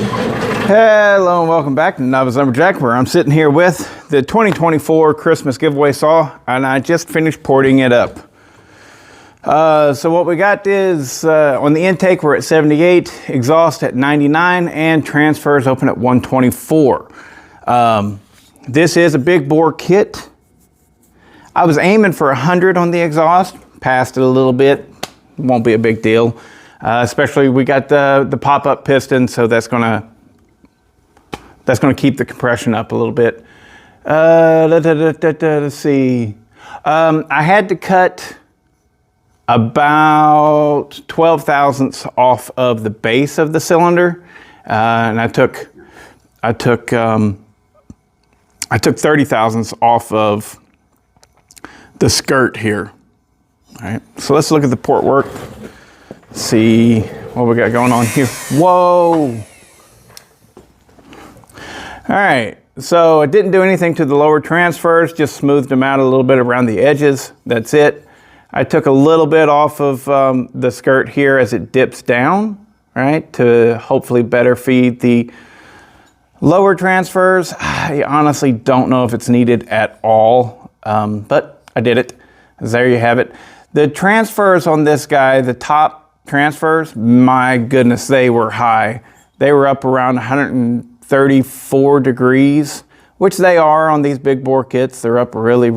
Hello and welcome back to Novice Lumberjack, where I'm sitting here with the 2024 Christmas giveaway saw, and I just finished porting it up. So what we got is on the intake we're at 78, exhaust at 99, and transfers open at 124. This is a big bore kit. I was aiming for 100 on the exhaust, passed it a little bit, won't be a big deal. Especially we got the pop-up piston, so that's gonna keep the compression up a little bit. Let's see. I had to cut about 12 thousandths off of the base of the cylinder, and I took 30 thousandths off of the skirt here. All right, so let's look at the port work. See what we got going on here. Whoa! All right, so I didn't do anything to the lower transfers, just smoothed them out a little bit around the edges. That's it. I took a little bit off of the skirt here as it dips down, right, to hopefully better feed the lower transfers. I honestly don't know if it's needed at all, but I did it. There you have it. The transfers on this guy, the top transfers, my goodness, they were high. They were up around 134 degrees, which they are on these big bore kits. They're up really,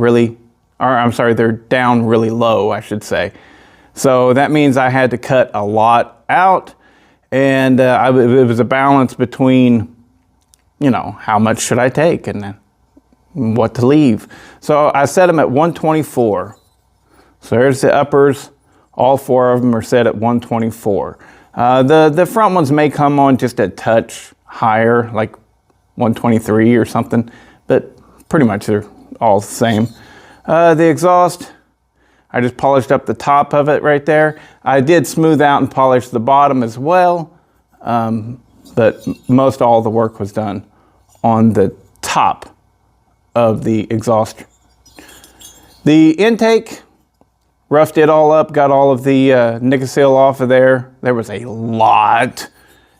they're down really low, I should say. So that means I had to cut a lot out, and it was a balance between, you know, how much should I take and what to leave. So I set them at 124. So there's the uppers. All four of them are set at 124. The front ones may come on just a touch higher, like 123 or something, but pretty much they're all the same. The exhaust, I just polished up the top of it right there. I did smooth out and polish the bottom as well, but most all the work was done on the top of the exhaust. The intake, roughed it all up, got all of the Nikasil off of there. There was a lot,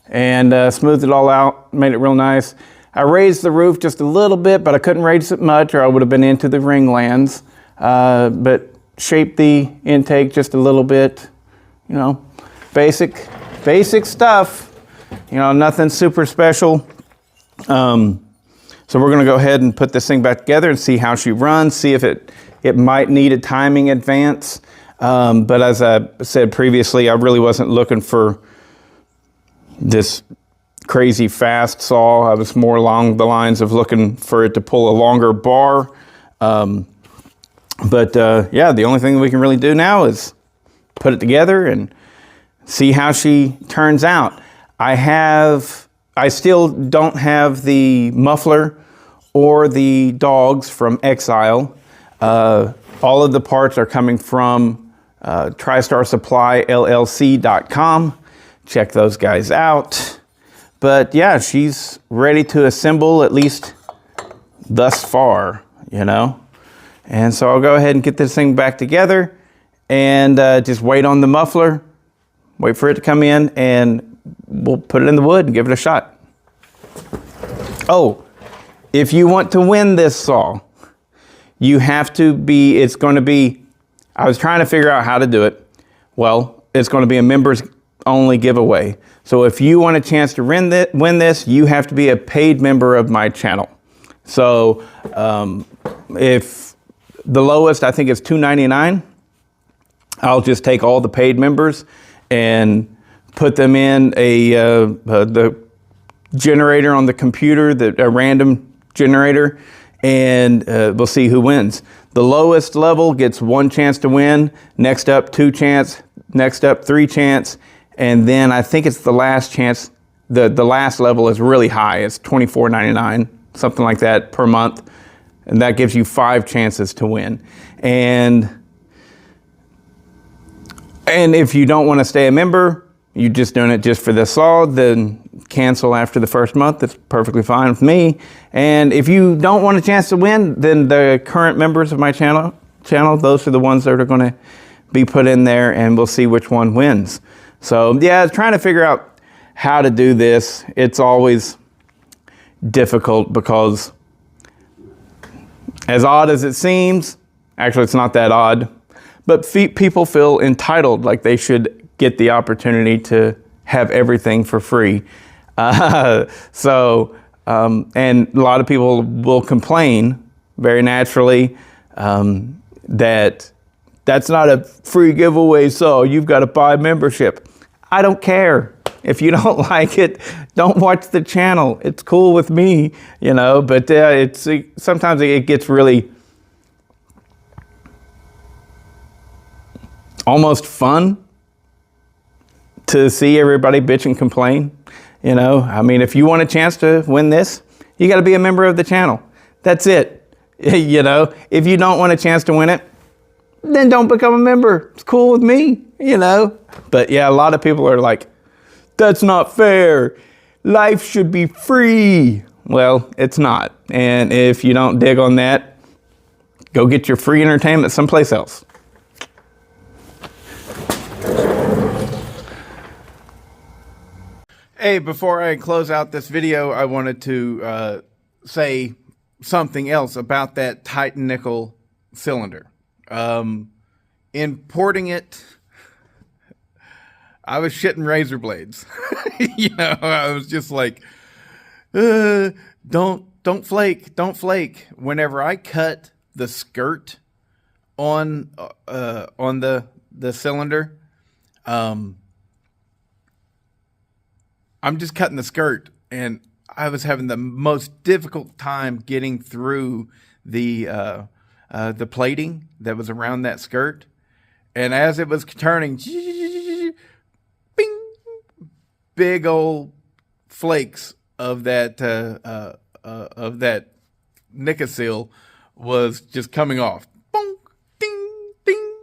and smoothed it all out, made it real nice. I raised the roof just a little bit, but I couldn't raise it much or I would have been into the ring lands. But shaped the intake just a little bit, you know, basic stuff, you know, nothing super special. So we're gonna go ahead and put this thing back together and see how she runs, see if it might need a timing advance. But as I said previously, I really wasn't looking for this crazy fast saw. I was more along the lines of looking for it to pull a longer bar. Yeah, the only thing we can really do now is put it together and see how she turns out. I still don't have the muffler or the dogs from Exile. All of the parts are coming from TriStarSupplyLLC.com. Check those guys out. But yeah, she's ready to assemble, at least thus far, you know. And so I'll go ahead and get this thing back together and just wait on the muffler, wait for it to come in, and we'll put it in the wood and give it a shot. Oh, if you want to win this saw, you have to be, I was trying to figure out how to do it. Well, it's going to be a members only giveaway. So if you want a chance to win this, you have to be a paid member of my channel. So if the lowest, I think it's $2.99, I'll just take all the paid members and put them in the generator on the computer, a random generator, and we'll see who wins. The lowest level gets 1 chance to win, next up 2 chance, next up 3 chance, and then I think it's the last chance. The last level is really high. It's $24.99, something like that per month, and that gives you 5 chances to win. And if you don't want to stay a member, you're just doing it just for the saw, then cancel after the first month. That's perfectly fine with me. And if you don't want a chance to win, then the current members of my channel, those are the ones that are going to be put in there, and we'll see which one wins. So yeah, trying to figure out how to do this. It's always difficult because, as odd as it seems, actually it's not that odd, but people feel entitled, like they should get the opportunity to have everything for free. And a lot of people will complain very naturally that that's not a free giveaway, so you've got to buy membership. I don't care. If you don't like it, don't watch the channel. It's cool with me, you know, but sometimes it gets really almost fun to see everybody bitch and complain. You know, I mean, if you want a chance to win this, you got to be a member of the channel. That's it. You know, if you don't want a chance to win it, then don't become a member. It's cool with me, you know. But yeah, a lot of people are like, that's not fair. Life should be free. Well, it's not. And if you don't dig on that, go get your free entertainment someplace else. Hey, before I close out this video, I wanted to say something else about that Titan nickel cylinder. Importing it, I was shitting razor blades. You know, I was just like, don't flake. Whenever I cut the skirt on the cylinder, I'm just cutting the skirt, and I was having the most difficult time getting through the plating that was around that skirt. And as it was turning, bing, big old flakes of that Nikasil was just coming off. Bonk, ding, ding.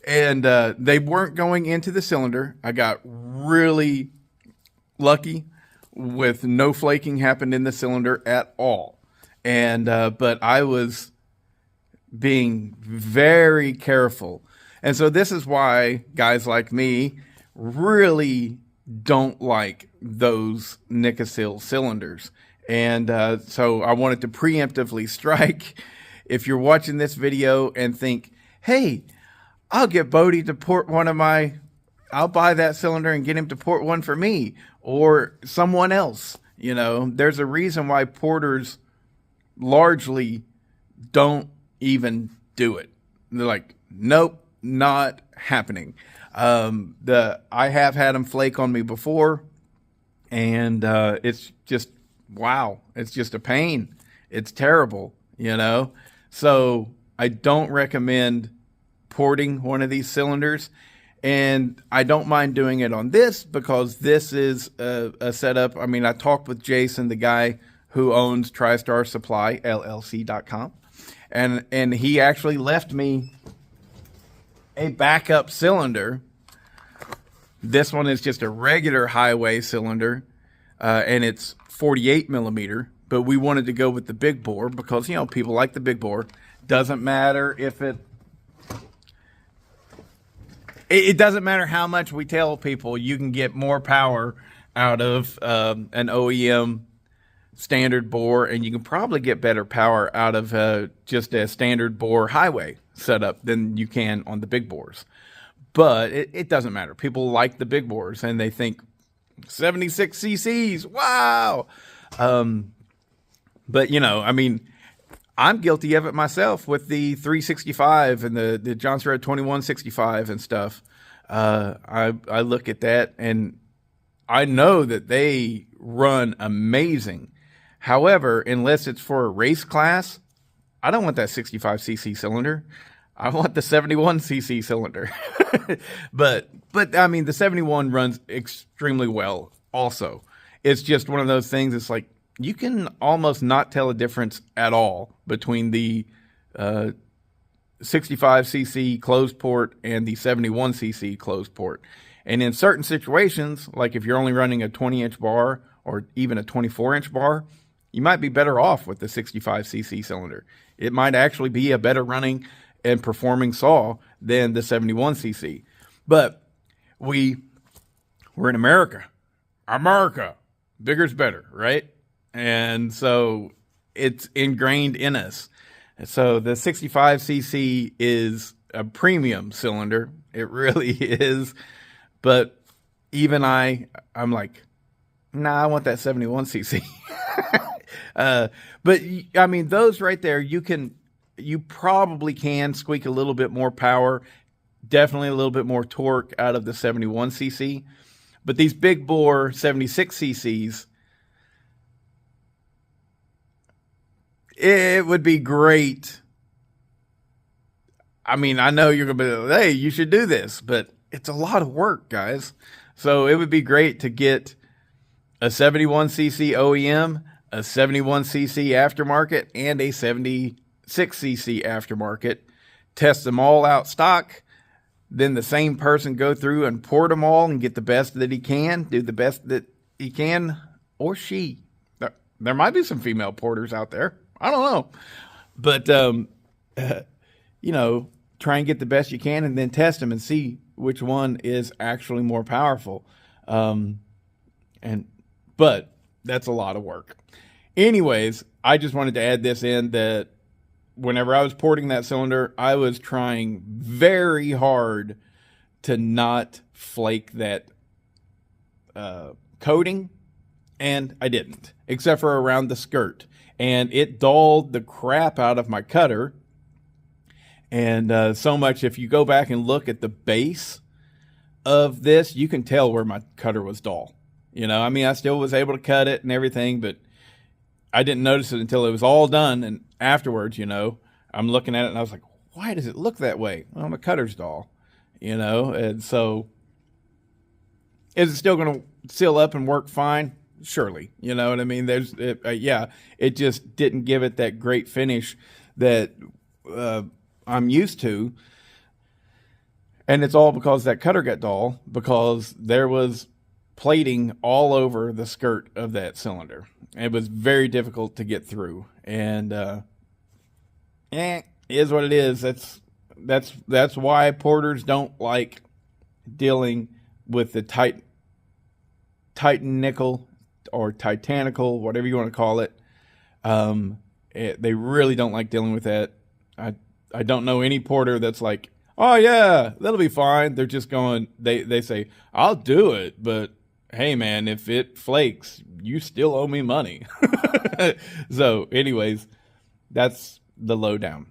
And they weren't going into the cylinder. I got really lucky with no flaking happened in the cylinder at all. And but I was being very careful. And so this is why guys like me really don't like those Nikasil cylinders. And so I wanted to preemptively strike. If you're watching this video and think, hey, I'll get Bodie to port I'll buy that cylinder and get him to port one for me or someone else. You know, there's a reason why porters largely don't even do it. They're like, nope, not happening. I have had them flake on me before, and it's just, wow, it's just a pain. It's terrible, you know? So I don't recommend porting one of these cylinders. And I don't mind doing it on this because this is a setup. I mean, I talked with Jason, the guy who owns TriStar Supply, LLC.com. And he actually left me a backup cylinder. This one is just a regular highway cylinder, and it's 48 millimeter. But we wanted to go with the big bore because, you know, people like the big bore. Doesn't matter if it doesn't matter how much we tell people you can get more power out of an OEM standard bore, and you can probably get better power out of just a standard bore highway setup than you can on the big bores. But it doesn't matter. People like the big bores, and they think 76 cc's, wow. But, you know, I mean, I'm guilty of it myself with the 365 and the John Red 2165 and stuff. I look at that and I know that they run amazing. However, unless it's for a race class, I don't want that 65cc cylinder. I want the 71cc cylinder. but I mean, the 71 runs extremely well also. It's just one of those things. It's like, you can almost not tell a difference at all between the 65cc closed port and the 71cc closed port. And in certain situations, like if you're only running a 20-inch bar or even a 24-inch bar, you might be better off with the 65cc cylinder. It might actually be a better running and performing saw than the 71cc. But we're in America. America, bigger's better, right? And so it's ingrained in us. So the 65cc is a premium cylinder. It really is. But even I'm like, nah, I want that 71cc. But I mean, those right there, you probably can squeak a little bit more power, definitely a little bit more torque out of the 71cc. But these big bore 76cc's, it would be great. I mean, I know you're going to be like, hey, you should do this, but it's a lot of work, guys. So it would be great to get a 71cc OEM, a 71cc aftermarket, and a 76cc aftermarket. Test them all out stock. Then the same person go through and port them all and get the best that he can, do the best that he can, or she. There might be some female porters out there. I don't know. But, try and get the best you can and then test them and see which one is actually more powerful. But that's a lot of work. Anyways, I just wanted to add this in that whenever I was porting that cylinder, I was trying very hard to not flake that coating, and I didn't, except for around the skirt. And it dulled the crap out of my cutter. And so much, if you go back and look at the base of this, you can tell where my cutter was dull. I mean, I still was able to cut it and everything, but I didn't notice it until it was all done. And afterwards, I'm looking at it and I was like, why does it look that way? Well, my cutter's dull, and so is it still going to seal up and work fine? Surely. You know what I mean? It just didn't give it that great finish that I'm used to. And it's all because that cutter got dull, because there was plating all over the skirt of that cylinder. It was very difficult to get through. And it is what it is. That's why porters don't like dealing with the Titan nickel or Titanical, whatever you want to call it. They really don't like dealing with that. I don't know any porter that's like, oh yeah, that'll be fine. They're just going, they say, I'll do it, but hey man, if it flakes, you still owe me money. So anyways, that's the lowdown.